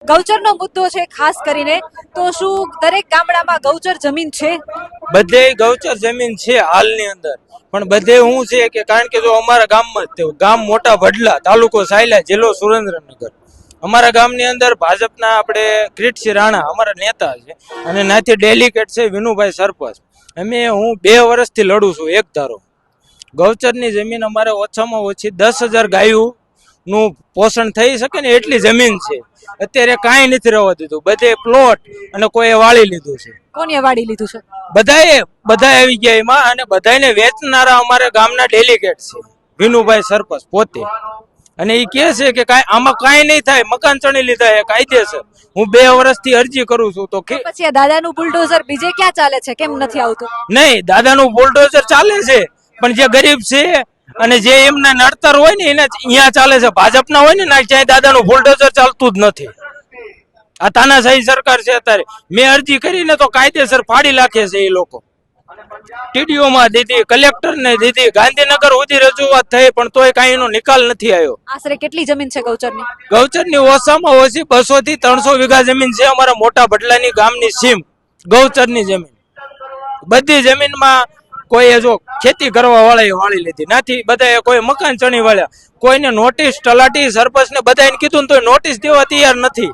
ગૌચરનો મુદ્દો છે ખાસ કરીને, તો શું દરેક ગામડામાં ગૌચર જમીન છે? બધે ગૌચર જમીન છે હાલની અંદર, પણ બધે શું છે કે કારણ કે જો અમારા ગામમાં જ તેવું ગામ મોટા વડલા, તાલુકો સાયલા, જિલ્લો સુરેન્દ્રનગર. અમારા ગામની અંદર ભાજપના આપણે કિરીટસિંહ રાણા અમારા નેતા છે અને નાથી ડેલિકેટ છે વિનુભાઈ સરપંચ. હું 2 વર્ષથી લડું છું એક ધારો. ગૌચરની જમીન અમારે ઓછામાં ઓછી 10,000 ગાયું નું પોષણ થઈ શકે ને એટલી જમીન છે. અત્યારે કાંઈ નથી રહેવા દીધું, બધે પ્લોટ અને કોઈએ વાળી લીધું છે. કોને વાડી લીધું છે? બધા આવી ગયા એમાં, અને બધાને વેચનારા અમારા ગામના ડેલિકેટ છે વિનુભાઈ સરપંચ પોતે. અને એ કહે છે કે આમાં કાંઈ નહીં થાય, મકાન ચણી લીધા છે કાયદેસર. હું 2 વર્ષથી અરજી કરું છું તો પછી આ દાદાનું બુલડોઝર બીજે ક્યાં ચાલે છે, કેમ નથી આવતું? નહીં, દાદાનું બુલડોઝર ચાલે છે, પણ જે ગરીબ છે અને જે એમના નડતર હોય ને એને અહીંયા ચાલે છે. ભાજપના હોય ને ક્યાંય દાદાનું બુલડોઝર ચાલતું જ નથી. આ તાનાશાહી સરકાર છે અત્યારે. મેં અરજી કરીને તો કાયદેસર ફાડી નાખે છે એ લોકો. ટીડીઓ માં દીધી, કલેક્ટર ને દીધી, ગાંધીનગર સુધી રજૂઆત થઈ, પણ તોય કાંઈ એનો નિકાલ નથી આવ્યો. આશરે કેટલી જમીન છે ગૌચરની? ગૌચરની ઓછામાં ઓછી 200 થી 300 વીઘા જમીન છે અમારા મોટા ભડલાની ગામની સીમ. ગૌચરની જમીન બધી જમીનમાં કોઈ જો ખેતી કરવા વાળા વાળી લીધી નથી, બધા કોઈ મકાન ચણી વાળ્યા, કોઈને નોટિસ તલાટી સરપંચ ને બધાને કીધું ને તો નોટિસ દેવા તૈયાર નથી.